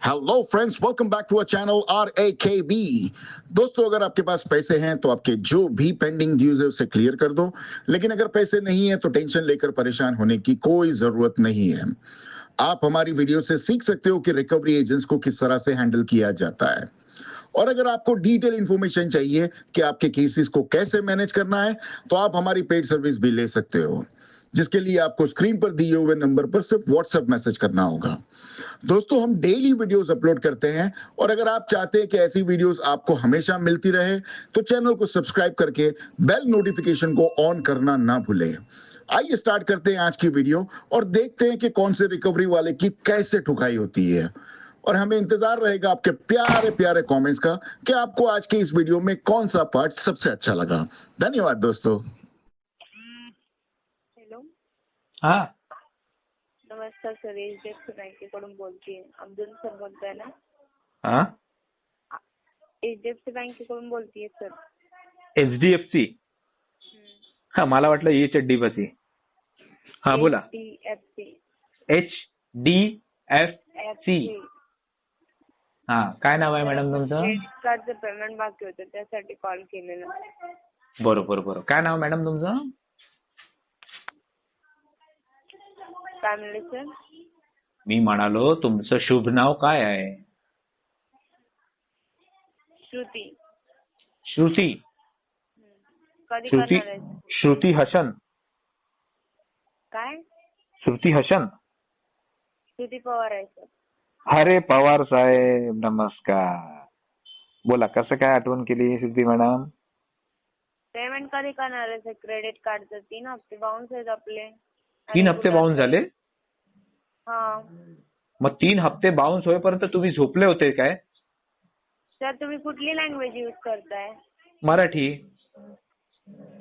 Hello friends, welcome back to our channel RAKB। दोस्तों, अगर आपके पास पैसे हैं तो आपके जो भी पेंडिंग ड्यूज है उसे क्लियर कर दो। लेकिन अगर पैसे नहीं है तो टेंशन लेकर परेशान होने की कोई जरूरत नहीं है। आप हमारी वीडियो से सीख सकते हो कि रिकवरी एजेंट्स को किस तरह से हैंडल किया जाता है। और अगर आपको डिटेल इंफॉर्मेशन चाहिए कि आपके केसेस को कैसे मैनेज करना है तो आप हमारी पेड सर्विस भी ले सकते हो, जिसके लिए आपको स्क्रीन पर दिए हुए नंबर पर सिर्फ व्हाट्सएप मैसेज करना होगा। दोस्तों, हम डेली वीडियोस अपलोड करते हैं और अगर आप चाहते हैं कि ऐसी वीडियोस आपको हमेशा मिलती रहे तो चैनल को सब्सक्राइब करके बेल नोटिफिकेशन को ऑन करना ना भूलें। आइए स्टार्ट करते हैं आज की वीडियो और देखते हैं कि कौन से रिकवरी वाले की कैसे ठुकाई होती है। और हमें इंतजार रहेगा आपके प्यारे प्यारे कमेंट्स का कि आपको आज के इस वीडियो में कौन सा पार्ट सबसे अच्छा लगा। धन्यवाद दोस्तों। हॅलो, हा नमस्कार सर, HDFC बँकेकडून बोलतीये. अब्दुल सर बोलताय ना? हा HDFC बँकेकडून बोलतीये सर. HDFC. हा, मला वाटलं HDFC. हा बोला. HDFC. HDFC. हा, काय नाव आहे मॅडम तुमचं? क्रेडिट कार्डचं पेमेंट बाकी होतं, त्यासाठी कॉल केलेला. बरोबर. काय नाव मॅडम तुमचं? काय म्हणले सर? मी म्हणालो तुमचं शुभ नाव काय आहे? श्रुती. श्रुती. कधी श्रुती करणार आहे? श्रुती हसन. काय? श्रुती हसन. श्रुती पवार आहे सर. अरे पवार साहेब, नमस्कार. बोला, कसं काय आठवण केली श्रुती मॅडम? पेमेंट कधी करणार आहे सर क्रेडिट कार्डचं? 3 हप्ते बाउन्स आहेत आपले. 3 हप्ते बाउन्स झाले? हा मग 3 हप्ते बाउन्स होईपर्यंत तुम्ही झोपले होते काय? सर, तुम्ही कुठली लँग्वेज यूज करताय? मराठी.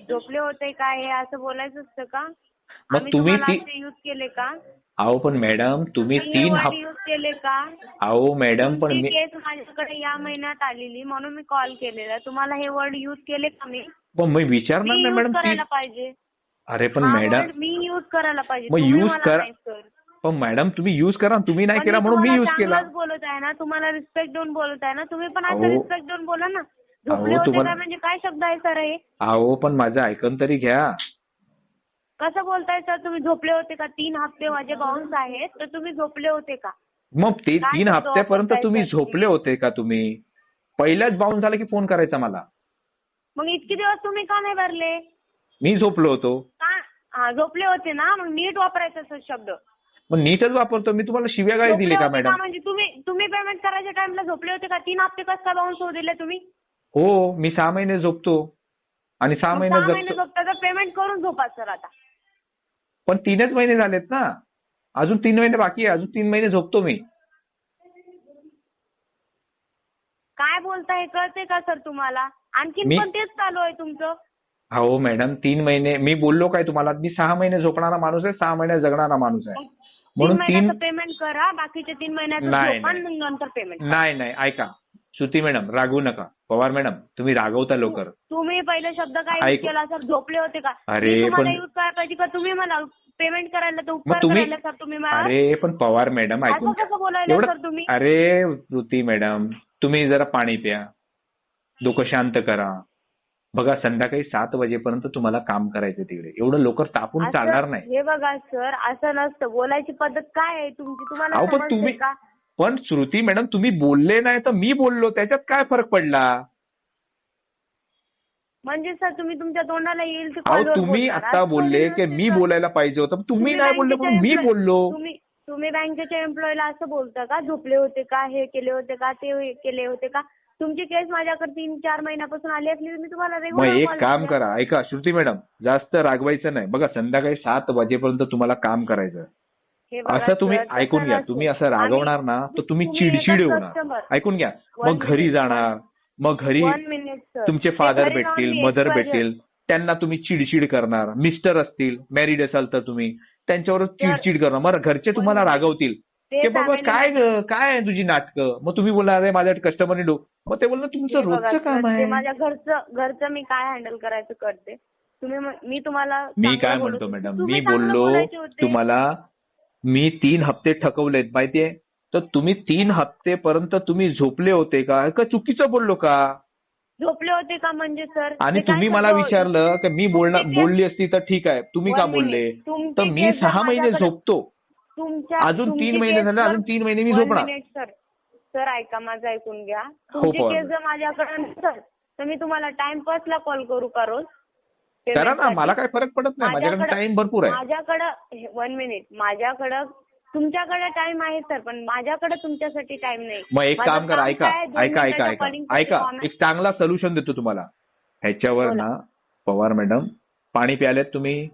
झोपले होते का हे असं बोलायचं असतं का? मग आम्ही तुम्ही तुम्हाला यूज केले का? अहो पण मॅडम, तुम्ही 3 यूज केले का? अहो मॅडम, पण तुमची मी केस माझ्याकडे या महिन्यात आलेली म्हणून मी कॉल केलेला. तुम्हाला हे वर्ड यूज केले का मी? पण मी विचारणार मी नाही यूज मॅडम. करायला पाहिजे. अरे पण हा मॅडम, word मी यूज करायला पाहिजे. मग तुम्ही use मला करा. नाही सर. पण मॅडम तुम्ही यूज करा. तुम्ही नाही पण केला मी म्हणून मी तुम्हाला यूज केला. चांगलंच बोलत आहे ना, तुम्हाला रिस्पेक्ट देऊन बोलत आहे ना, तुम्ही पण असं अहो. रिस्पेक्ट देऊन बोला ना. झोपले होते तुम्हाला- का म्हणजे काय शब्द आहे सर हे? अहो पण माझं ऐकून तरी घ्या. कसं बोलताय सर? तुम्ही झोपले होते का? 3 हप्ते माझे बाउन्स आहेत तर तुम्ही झोपले होते का? मग ते काय 3 शब्द हप्त्यापर्यंत वापरताय तुम्ही सर तुम्ही? झोपले होते का? तुम्ही पहिल्याच बाउन्स झाला की फोन करायचा मला. मग इतके दिवस तुम्ही का नाही भरले? मी झोपलो होतो. का? हा, झोपले होते ना, मग नीट वापरायचा सर शब्द. मग नीटच वापरतो मी. तुम्हाला शिव्या गाळी झोपले दिली का होते मॅडम? म्हणजे तुम्ही पेमेंट करायच्या टाइमला झोपले होते का? 3 हप्ते कसं काय बाउन्स होऊ दिले तुम्ही? हो, मी 6 महिने झोपतो आणि 6 मग महिने 6 महिने जगतो. झोपता तर पेमेंट करून झोपा सर आता. पण 3च महिने झालेत ना. अजून 3 महिने बाकी आहे. अजून 3 महिने झोपतो मी. काय बोलताय कळते का सर तुम्हाला? आणखीन मी- पण तेच चालू आहे तुमचं. हो मॅडम, 3 महिने मी बोललो काय तुम्हाला? मी 6 महिने झोपणारा माणूस आहे, 6 महिने जगणारा माणूस आहे. मग 3 म्हणून महिन्याचं पेमेंट करा, बाकीचे 3 महिन्याचं नाही, झोपा नाही. आणि नंतर पेमेंट. नाही ऐका श्रुती मॅडम, रागवू नका. पवार मॅडम, तुम्ही रागवता लवकर. तुम्ही पहिले शब्द काय यूज ऐकू- केला सर? झोपले होते का? अरे मी तुम्हाला पण- यूज करायला पाहिजे का? तुम्ही मला पेमेंट करायला तर मग उपकार तुम्ही करायला सर तुम्ही मला? अरे पण पवार मॅडम ऐकून असं कसं बोलायला सर तुम्ही? अरे श्रुती मॅडम, तुम्ही जरा पाणी प्या, डोकं शांत करा. बघा, संध्याकाळी 7 वाजेपर्यंत तुम्हाला काम करायचं तिकडे. एवढं लवकर तापून असं- चालणार नाही. हे बघा सर, असं नसतं. बोलायची पद्धत काय आहे तुमची? तुम्हाला अहो पण समजते तुम्ही का? पण श्रुती मॅडम, तुम्ही बोलले नाही तर मी बोललो, त्याच्यात काय फरक पडला? म्हणजे सर तुम्ही तुमच्या तोंडाला येईल ते अहो कॉलवर तुम्ही बोलणार. आता असं बोलले बोलणं की नसते मी सर. बोलायला पाहिजे होतं. तुम्ही नाही बोलले बँकेच्या म्हणून मी employee- बोललो. तुम्ही बँकेच्या एम्प्लॉईला असं बोलता का? झोपले होते का? हे केले होते का? ते केले होते का? तुमची केस माझ्याकडे 3-4 महिन्यापासून आली असली तर मी तुम्हाला मग रेग्युलर एक काम करा, ऐका श्रुती मॅडम, जास्त रागवायचं नाही. बघा, संध्याकाळी 7 वाजेपर्यंत तुम्हाला काम करायचं. असं तुम्ही ऐकून घ्या. तुम्ही असं रागवणार ना तर तुम्ही चिडचिड होणार. ऐकून घ्या. मग घरी जाणार, मग घरी 1 मिनिट सर. तुमचे फादर भेटतील, मदर भेटतील, त्यांना तुम्ही चिडचिड करणार. मिस्टर असतील, मॅरिड असाल तर तुम्ही त्यांच्यावर चिडचिड करणार. मग घरचे तुम्हाला रागवतील की बाबा काय आहे तुझी नाटकं. मग तुम्ही बोलणार अरे माझ्या कस्टमरने मग ते बोलणार तुमचं रोजचं काम आहे. माझ्या घरचं मी काय हँडल करायचं करते. मी तुम्हाला मी काय म्हणतो मॅडम, मी बोललो तुम्हाला, मी 3 हप्ते थकवलेत माहितीये. तर तुम्ही 3 हप्तेपर्यंत तुम्ही झोपले होते का चुकीचं बोललो का? झोपले होते का म्हणजे सर? आणि ते काय तुम्ही मला शब्द- विचारलं की मी तुमचे केस- बोलली असती तर ठीक आहे, तुम्ही का One बोलले? minute. तुमचे तर मी केस जर 6 महिने माझ्याकडे- झोपतो. अजून 3 महिने झाले, अजून 3 महिने मी झोपणार. सर सर ऐका, माझं ऐकून घ्या. हो, तुमचे पवार केस मॅडम. जर माझ्याकडे नसेल तर मी तुम्हाला टाइमपासला कॉल करू का रोज? करा ना, पेमेंटसाठी? मला काही फरक पडत नाही, माझ्याकडे टाइम भरपूर आहे. माझ्याकडं 1 मिनिट, माझ्याकडं तुमच्याकडे टाइम आहे सर, पण माझ्याकडे तुमच्यासाठी टाइम नाही. मग एक माझं काम करा, ऐका काय, 2 ऐका ऐका मिनिटाच्या ऐका calling साठी ऐका comment- एक चांगला सोल्युशन देतो तुम्हाला ह्याच्यावर बोला. ना. पवार मॅडम, पाणी प्यालेत तुम्ही?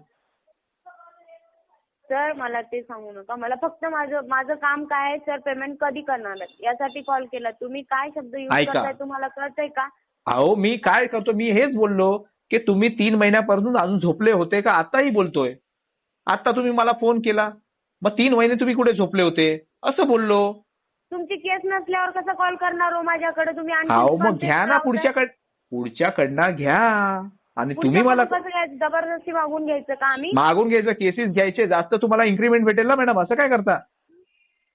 सर मला ते सांगू नका. मला फक्त माझं काम काय आहे सर, पेमेंट कधी करणार आहे यासाठी कॉल केला. तुम्ही काय शब्द यूज ऐका. करताय तुम्हाला कळतंय का? अहो मी काय करतो, मी हेच बोललो की तुम्ही 3 महिन्यापासून अजून झोपले होते का आताही बोलतोय. आता तुम्ही मला फोन केला, मग 3 महिने तुम्ही कुठे झोपले होते असं बोललो. तुमची केस नसल्यावर कसा कॉल करणार हो माझ्याकडे तुम्ही? आणखी अहो मग contact घ्या ना, लावताय. पुढच्याकडनं घ्या. आणि तुम्ही पुढच्या मला कसं घ्यायचं? जबरदस्ती मागून घ्यायचं का आम्ही? मागून घ्यायचं, केसेस घ्यायचे, जास्त तुम्हाला इन्क्रीमेंट भेटेल ना मॅडम, असं काय करता?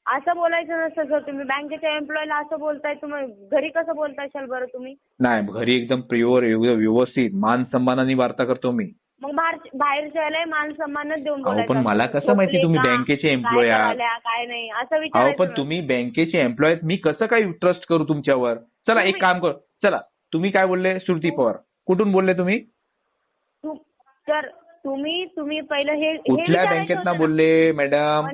असं बोलायचं नसतं सर. तुम्ही बँकेच्या एम्प्लॉयला असं बोलताय, तुम्ही घरी कसं बोलताय बरं तुम्ही? नाही, घरी एकदम प्युअर, व्यवस्थित मान सन्मानाने वार्ता करतो मी. मग बाहेरच्याला मान सन्मानच देऊन अहो बोलायचं. पण मला कसं माहिती झोपले तुम्ही का? बँकेचे काय एम्प्लॉय आहात? करायला, काय नाही असं अहो विचारायचं पण नसतं. तुम्ही बँकेचे एम्प्लॉय, मी कसं काय ट्रस्ट करू तुमच्यावर? चला एक काम करू, चला तुम्ही काय बोलले? श्रुती पवार. कुठून बोलले तुम्ही? सर तुम्ही पहिलं हे कुठल्या बँकेतनं बोलले मॅडम?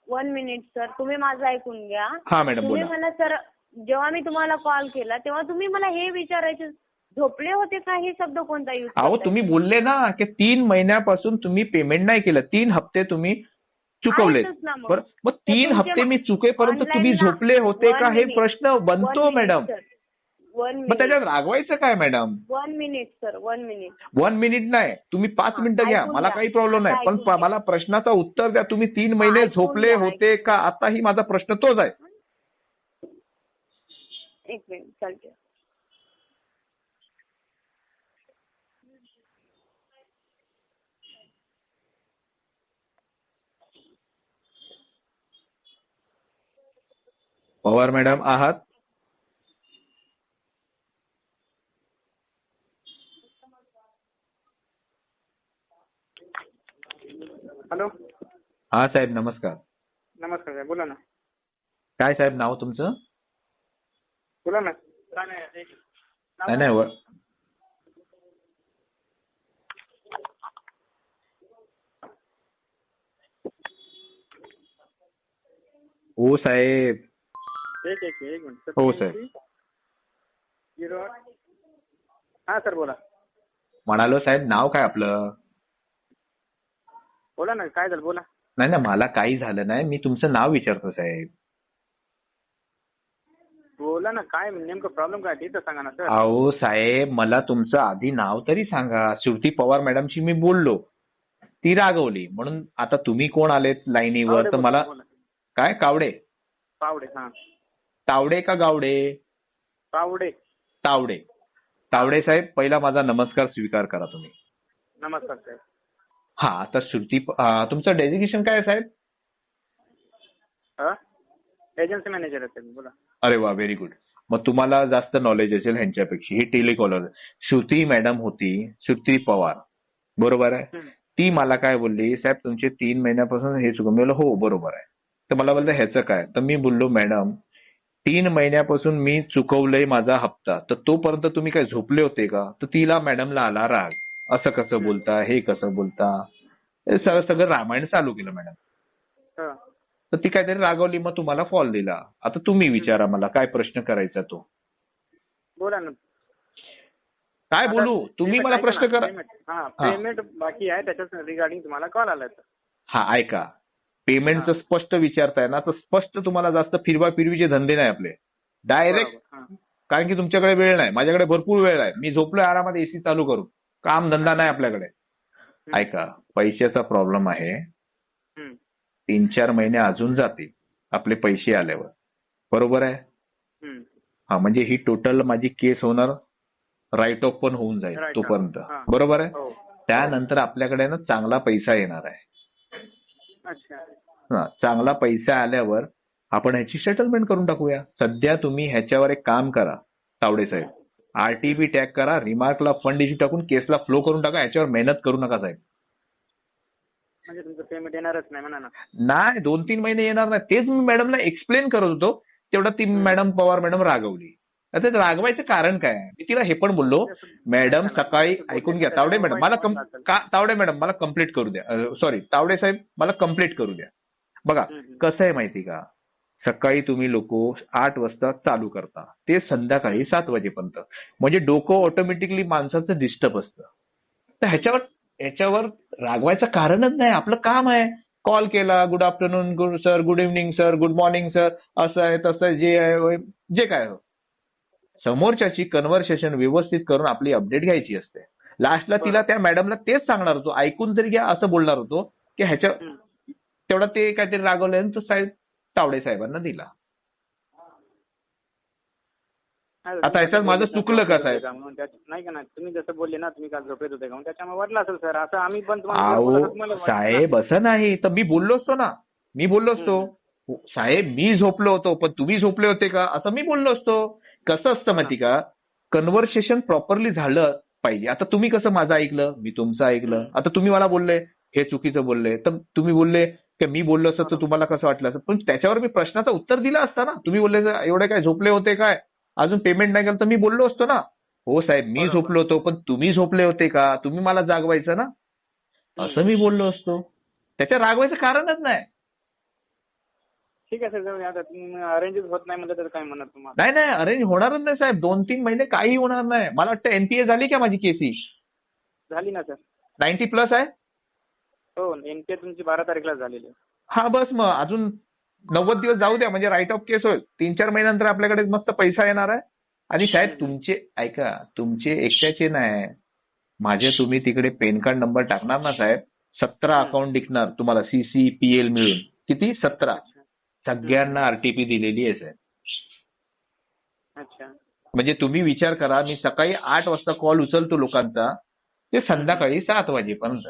1 मिनिट सर, तुम्ही माझं ऐकून घ्या. हा मॅडम तुम्ही बोला. मला सर, जेव्हा मी तुम्हाला कॉल केला तेव्हा तुम्ही मला हे विचारायचे, झोपले होते का? हे शब्द कोणता यूज अहो तुम्ही बोलले ना की 3 महिन्यापासून तुम्ही पेमेंट नाही केलं, 3 हप्ते तुम्ही चुकवले. आहेतच ना मग. बरं, मग 3 तुमचे हप्ते मी चुकेपर्यंत online तुम्ही ला- झोपले होते का, 1 हे minute. प्रश्न बनतो 1 minute, मॅडम. sir. 1 मग minute. त्याच्यात रागवायचं काय madam? 1 minute sir, 1 minute. 1 minute नाही, तुम्ही 5 हा, मिनिटं घ्या, ऐकून मला घ्या. काही प्रॉब्लेम नाही. आता पण ऐकून घ्या. मला प्रश्नाचं उत्तर द्या. तुम्ही 3 महिने ऐकून झोपले घ्या. होते का, आताही माझा प्रश्न तोच आहे. 1 minute चालते. पवार मॅडम आहात? हॅलो. हा साहेब, नमस्कार. नमस्कार साहेब, बोला ना. काय साहेब नाव तुमचं? बोला ना. नाही नाही हो साहेब. एक मिनिट. हो साहेब. 08. हा सर बोला. म्हणालो साहेब, नाव काय आपलं? बोला ना, काय झालं बोला. नाही ना, मला काही झालं नाही, मी तुमचं नाव विचारतो साहेब. बोला ना, काय नेमकं प्रॉब्लेम काय ते तर सांगा ना सर. अहो साहेब, मला तुमचं आधी नाव तरी सांगा. श्रुती पवार मॅडमशी मी बोललो, ती रागवली, म्हणून आता तुम्ही कोण आलेत लाईनीवर? तर मला बोला. काय कावडे? पावडे. हा, तावडे का गावडे? पावडे. तावडे. तावडे साहेब, पहिला माझा नमस्कार स्वीकार करा तुम्ही. नमस्कार साहेब. हा, आता श्रुती तुमचं डेजिग्नेशन काय आहे साहेब? एजन्सी मॅनेजर आहे साहेब, बोला. अरे वा, व्हेरी गुड. मग तुम्हाला जास्त नॉलेज असेल ह्यांच्यापेक्षा. ही टेलिकॉलर श्रुती मॅडम होती, श्रुती पवार, बरोबर आहे? ती मला काय बोलली, साहेब तुमचे 3 महिन्यापासून हे चुकून. मी बोललो हो बरोबर आहे. तर मला बोललं ह्याचं काय? तर मी बोललो मॅडम 3 महिन्यापासून मी चुकवलंय माझा हप्ता, तर तोपर्यंत तुम्ही काय झोपले होते का? तर तिला मॅडमला आला राग, असं कसं बोलता, हे कसं बोलता, हे सगळं रामायण चालू केलं मॅडम. हा. तर ती काहीतरी रागवली, मग तुम्हाला कॉल दिला. आता तुम्ही विचारा मला काय प्रश्न करायचा तो. बोला ना. काय बोलू? तुम्ही मला प्रश्न करा. हा, पेमेंट बाकी आहे, त्याच्याच रिगार्डिंग तुम्हाला कॉल आला. हा ऐका, पेमेंटचं स्पष्ट विचारताय ना, तर स्पष्ट तुम्हाला जास्त फिरवाफिरवीचे धंदे नाही आपले, डायरेक्ट. कारण की तुमच्याकडे वेळ नाही, माझ्याकडे भरपूर वेळ आहे. मी झोपलोय आरामात एसी चालू करून, काम धंदा नाही आपल्याकडे. ऐका, पैशाचा प्रॉब्लेम आहे. 3-4 महिने अजून जातील आपले पैसे आल्यावर, बरोबर आहे? हा, म्हणजे ही टोटल माझी केस होणार, राईट ऑफ पण होऊन जाईल तोपर्यंत, बरोबर आहे? त्यानंतर आपल्याकडे ना चांगला पैसा येणार आहे. अच्छा. हा, चांगला पैसा आल्यावर आपण ह्याची सेटलमेंट करून टाकूया. सध्या तुम्ही ह्याच्यावर एक काम करा तावडे साहेब, आरटीपी टॅग करा, रिमार्कला फंड इश्यू टाकून केसला फ्लो करून टाका. याच्यावर मेहनत करू नका साहेब. म्हणजे तुमचं पेमेंट येणारच नाही म्हणा ना. नाही 2-3 महिने येणार नाही. तेच मी मॅडमला एक्सप्लेन करत होतो. तेवढा ती मॅडम पवार मॅडम रागवली. आता रागवायचं कारण काय आहे? मी तिला हे पण बोललो, मॅडम सकाळी ऐकून घ्या तावडे मॅडम मला तावडे मॅडम मला कंप्लीट करू द्या. सॉरी तावडे साहेब मला कंप्लीट करू द्या. बघा कसं आहे माहिती का, सकाळी तुम्ही लोक 8 वाजता चालू करता ते संध्याकाळी 7 वाजेपर्यंत, म्हणजे डोकं ऑटोमॅटिकली माणसाचं डिस्टर्ब असतं. तर ह्याच्यावर रागवायचं कारणच नाही. आपलं काम आहे. कॉल केला, good afternoon good sir, good evening sir, good morning sir, असं आहे तसं आहे, जे आहे जे काय हो, समोरच्याची कन्व्हर्सेशन व्यवस्थित करून आपली अपडेट घ्यायची असते. लास्टला तिला त्या मॅडमला तेच सांगणार होतो, ऐकून तरी घ्या असं बोलणार होतो की ह्याच्या तेवढा ते काहीतरी रागवलं तर साहेब तावडे साहेबांना दिला. आता याच्यात माझं चुकलं का साहेब? नाही का ना, तुम्ही जसं बोलले ना, तुम्ही काल झोपेत होते का, त्याच्यामुळे वाटलं असेल सर. असं आम्ही पण साहेब असं नाही तर मी बोललो असतो ना, मी बोललो असतो साहेब मी झोपलो होतो पण तुम्ही झोपले होते का असं मी बोललो असतो. कसं असतं माहिती का, कन्व्हर्सेशन प्रॉपरली झालं पाहिजे. आता तुम्ही कसं माझं ऐकलं, मी तुमचं ऐकलं. आता तुम्ही मला बोलले हे चुकीचं बोलले, तर तुम्ही बोलले की मी बोललो असतं तर तुम्हाला कसं वाटलं असतं, पण त्याच्यावर मी प्रश्नाचं उत्तर दिलं असतं ना. तुम्ही बोलले एवढे काय झोपले होते काय, अजून पेमेंट नाही केलं, तर मी बोललो असतो ना हो साहेब मी झोपलो होतो पण तुम्ही झोपले होते का, तुम्ही मला जागवायचं ना, असं मी बोललो असतो. त्याच्या रागवायचं कारणच नाही. ठीक आहे सर, आता अरेंजच होत नाही म्हणलं तर काय म्हणणार तुम्हाला? नाही अरेंज होणारच नाही साहेब. 2-3 महिने काही होणार नाही. मला वाटतं एनपीए झाली का माझी केसी? झाली ना सर. 90+ आहे. हो एनपीए तुमची 12 तारखेला झालेली आहे. हा बस मग अजून 90 दिवस जाऊ द्या, म्हणजे राईट ऑफ केस होईल. 3-4 महिन्यानंतर आपल्याकडे मस्त पैसा येणार आहे. आणि साहेब तुमचे ऐका, तुमचे एकट्याचे नाही, माझे तुम्ही तिकडे पेन कार्ड नंबर टाकणार ना साहेब, 17 अकाउंट दिसणार तुम्हाला सीसीपीएल मिळून. किती? 17. सगळ्यांना आरटीपी दिलेली आहे साहेब. अच्छा. म्हणजे तुम्ही विचार करा, मी सकाळी 8 वाजता कॉल उचलतो लोकांचा ते संध्याकाळी 7 वाजेपर्यंत.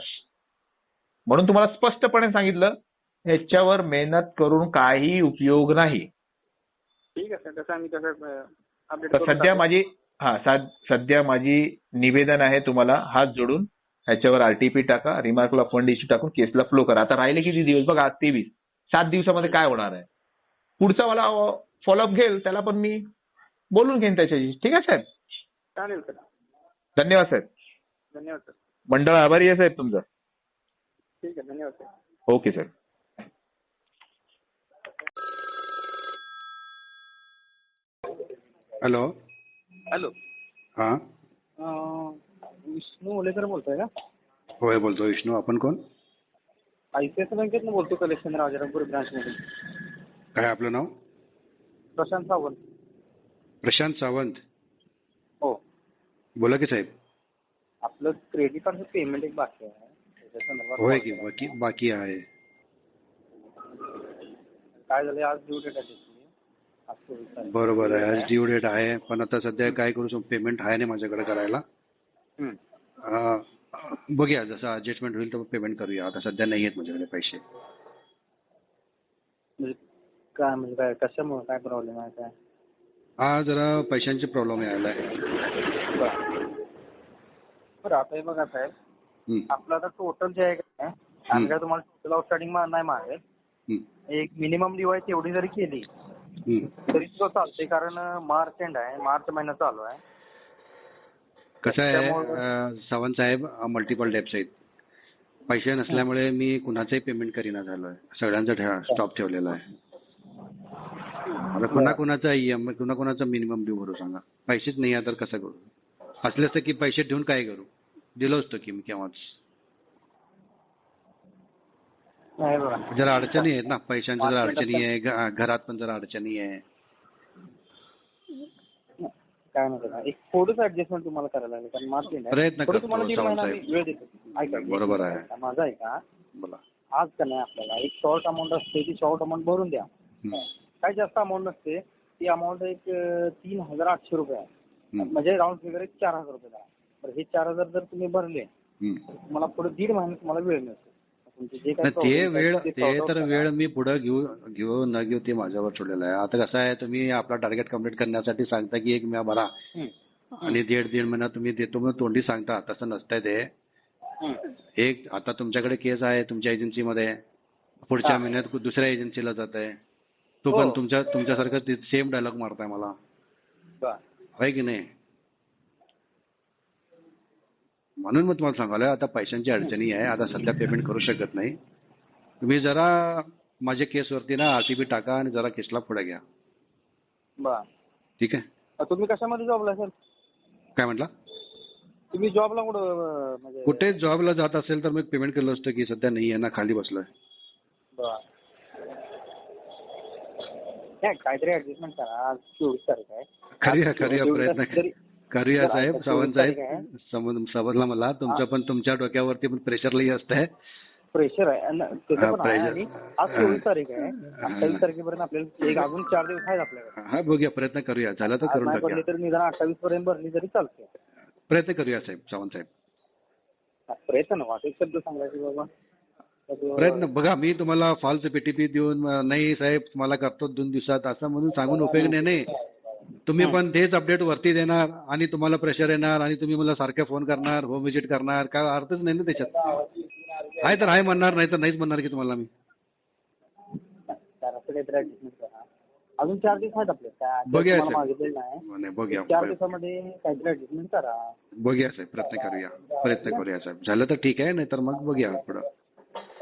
म्हणून तुम्हाला स्पष्टपणे सांगितलं ह्याच्यावर मेहनत करून काही उपयोग नाही. ठीक आहे सर, तसं आम्ही तसं अपडेट तर सध्या माझी निवेदन आहे तुम्हाला, हात जोडून ह्याच्यावर आरटीपी टाका, रिमार्कला फंड इश्यू टाकून केसला फ्लो करा. आता राहिले किती दिवस बघा, आज 23. 7 दिवसामध्ये काय होणार आहे? पुढचा मला फॉलोअप घेईल त्याला पण मी बोलून घेईन त्याच्याशी. ठीक आहे साहेब? चालेल सर. धन्यवाद साहेब. धन्यवाद सर. मंडळ आभारी आहे साहेब तुमचं. ठीक आहे, धन्यवाद sir. Okay sir. Hello. Hello. हां विष्णू ओलेकर बोलतोय का? होय बोलतो विष्णू. आपण कोण? आयसीआयसीआय बँकेतनं बोलतो, कलेक्शन राजारामपूर ब्रांचमधून. काय आपलं नाव? प्रशांत सावंत. प्रशांत सावंत. हो. बोला की साहेब. आपलं क्रेडिट कार्डचं पेमेंट एक बाकी आहे, त्याच्या संदर्भात होय की बाकी आहे. काय झालं, आज ड्यू डेट आहे. बरोबर आहे, आज ड्यू डेट आहे, पण आता सध्या काय करू, पेमेंट आहे नाही माझ्याकडे करायला. बघूया जसं ॲडजस्टमेंट होईल तर पेमेंट करूया. आता सध्या नाही आहेत माझ्याकडे पैसे. काय म्हणजे काय, कशामुळे काय प्रॉब्लेम आहे काय? हा जरा पैशांचे प्रॉब्लेम यायला आहे. बरं आता हे बघा साहेब, आपलं आता टोटल जे आहे काय, आम्ही काय तुम्हाला टोटल आउटस्टँडिंग नाही मागेल. एक मिनिमम डिवाइस एवढी जरी केली तरी सुद्धा चालते, कारण मार्च एंड आहे, मार्च महिना चालू आहे. कसं आहे सावंत साहेब, मल्टिपल डेब्स आहेत. पैसे नसल्यामुळे मी कुणाचंही पेमेंट करीना झालोय, सगळ्यांचा स्टॉप ठेवलेला आहे. आता कुणाचा मिनिमम ड्यू भरू सांगा. पैसेच नाही आहे तर कसं करू? असलं असतं की पैसे ठेवून काय करू, दिलो असतो की मी केव्हाच. जरा अडचणी आहेत ना, पैशांच्या जरा अडचणी आहे, घरात पण जरा अडचणी आहे. काय म्हणतात, एक थोडंसं ऍडजस्टमेंट तुम्हाला करायला लागेल, कारण मार्च प्रयत्न करतो तुम्हाला दीड महिना वेळ देतो. ऐका, बरोबर आहे, माझं आहे का, बोला. आज का नाही आपल्याला एक शॉर्ट अमाऊंट असते, ती शॉर्ट अमाऊंट भरून द्या. काही जास्त अमाऊंट नसते, ती अमाऊंट एक 3,800 रुपये आहे, म्हणजे राऊंड फिगर एक 4,000 रुपये. बरं हे 4,000 जर तुम्ही भरले तर तुम्हाला पुढे दीड महिना तुम्हाला वेळ मिळतो. तुमचे जे नाही, काही ते problem वेळ आहेत, ते ते sort out तर करा. वेळ मी पुढे घेऊ न घेऊ ते माझ्यावर सोडलेलं आहे. आता कसं आहे, तुम्ही आपला टार्गेट कम्प्लीट करण्यासाठी सांगता की 1 महिना भरा हं. आणि दीड महिना तुम्ही देतो म्हणून तोंडी सांगता. तसं नसतंय ते. हं. एक आता तुमच्याकडे केस आहे तुमच्या एजन्सीमध्ये, पुढच्या हा. महिन्यात दुसऱ्या एजन्सीला जात आहे. तो हो. पण तुमच्यासारखं सेम डायलॉग मारताय मला, बरं. आहे की नाही? म्हणून मग तुम्हाला सांगायला, आता पैशांची अडचणी आहे, आता सध्या पेमेंट करू शकत नाही. तुम्ही जरा माझ्या केसवरती ना आरटीपी टाका आणि जरा केसला पुढे घ्या. बरं. ठीक आहे? तुम्ही कशामध्ये जॉबला सर? काय म्हटला? तुम्ही जॉबला म्हणजे कुठे जॉबला जात असेल तर मग पेमेंट केलं असतं की सध्या नाही आहे ना, खाली बसलोय. बरं. नाही, काहीतरी ऍडजस्टमेंट करा. आज 24 तारीख आहे. करूया 24 प्रयत्न जरी- करूया जर साहेब. आता सावंत 24 तारीख आहे. साहेब समजला मला. तुमच्या डोक्यावरती पण प्रेशर लई असतंय. प्रेशर आहे आणि त्याचं हा, पण आहे. pressure. आणि आज 24 तारीख आहे. 28 तारखेपर्यंत आपल्याला एक अजून 4 दिवस आहेत आपल्याकडे. हा, बघूया, प्रयत्न करूया. झालं तर आज करून नाही पडली टाकूया. तर निदान 28 पर्यंत भरली तरी चालते. प्रयत्न करूया साहेब, सावंत साहेब. प्रयत्न वाटेल शब्द सांगायचे बाबा. प्रयत्न बघा, मी तुम्हाला फॉल्स पीटीपी देऊन नाही साहेब तुम्हाला करतो 2 दिवसात असं म्हणून सांगून उपयोग नाही. तुम्ही पण तेच अपडेट वरती देणार आणि तुम्हाला प्रेशर येणार आणि तुम्ही मला सारखे फोन करणार, होम व्हिजिट करणार. काय अर्थच नाही ना त्याच्यात. आहे तर आहे म्हणणार, नाही तर नाहीच म्हणणार की तुम्हाला मी. तर असं काहीतरी ऍडजस्टमेंट करा. अजून 4 दिवस आहेत आपले. बघूया तुम्हाला साहेब. मागितलेलं नाही. नाही, बघूया 4 दिवसामध्ये काहीतरी ऍडजस्टमेंट करा. बघूया साहेब, प्रयत्न करूया साहेब. झालं तर ठीक आहे, नाही तर मग बघूया पुढं.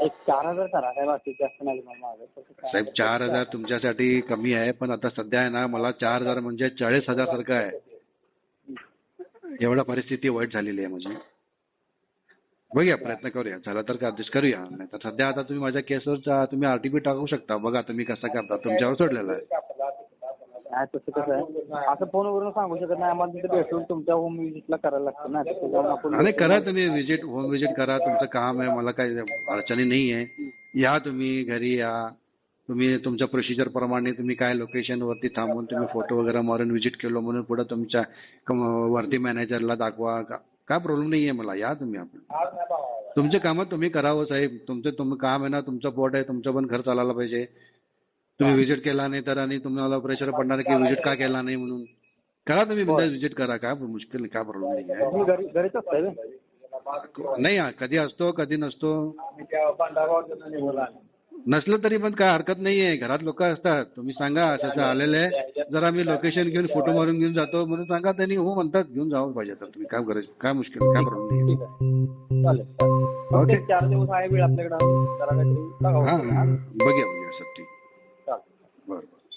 एक 4,000 करा. काय बाकी जास्त नाही मला मागत. साहेब 4,000 तुमच्यासाठी कमी आहे, पण आता सध्या आहे ना मला 4,000 म्हणजे 40,000 सारखं आहे. एवढा परिस्थिती वाईट झालेली आहे माझी. बघूया, प्रयत्न करूया. झालं तर ऍडजस्ट करूया. नाही तर सध्या आता तुम्ही माझ्या केसवर तुम्ही आरटीपी टाकू शकता. बघा तुम्ही कसं करता, तुमच्यावर सोडलेलं आहे. नाही तसं कसं आहे, असं फोनवरून सांगू शकत नाही. आम्हाला तिथे भेटून तुमच्या होम व्हिजिटला करायला लागतं ना. तिथे जाऊन आपण आणि करा तुम्ही होम व्हिजिट करा. तुमचं काम आहे, मला काही अडचणी नाही आहे. या तुम्ही घरी या. तुम्ही तुमच्या प्रोसिजर प्रमाणे तुम्ही काय लोकेशन वरती थांबून तुम्ही फोटो वगैरे मारून व्हिजिट केलो म्हणून पुढे तुमच्या वरती मॅनेजरला दाखवा. काय प्रॉब्लेम नाही आहे मला. या तुम्ही. आपण तुमचे कामं तुम्ही करावं साहेब. तुमचं काम आहे ना, तुमचं पोट आहे, तुमचं पण घर चालायला पाहिजे. तुम्ही व्हिजिट केला नाही तर आणि तुम्हाला प्रेशर पडणार की व्हिजिट का केला नाही म्हणून. करा तुम्ही व्हिजिट करा. काय मुश्किल नाही, काय प्रॉब्लेम नाही आहे. तुम्ही घरीच असताय व्हय? नाही, कधी असतो कधी नसतो. नसलं तरी पण काय हरकत नाहीये. घरात लोक असतात. तुम्ही सांगा असं आलेलं आहे, जरा मी लोकेशन घेऊन फोटो मारून घेऊन जातो म्हणून सांगा. त्यांनी हो म्हणतात, घेऊन जावं पाहिजे. तर तुम्ही काय गरज, काय मुश्किल, काय प्रॉब्लेम नाही. चालेल. ओके. 4 दिवस आहे वेळ आपल्याकडे. जरा काहीतरी हा, बघावं. बघूया.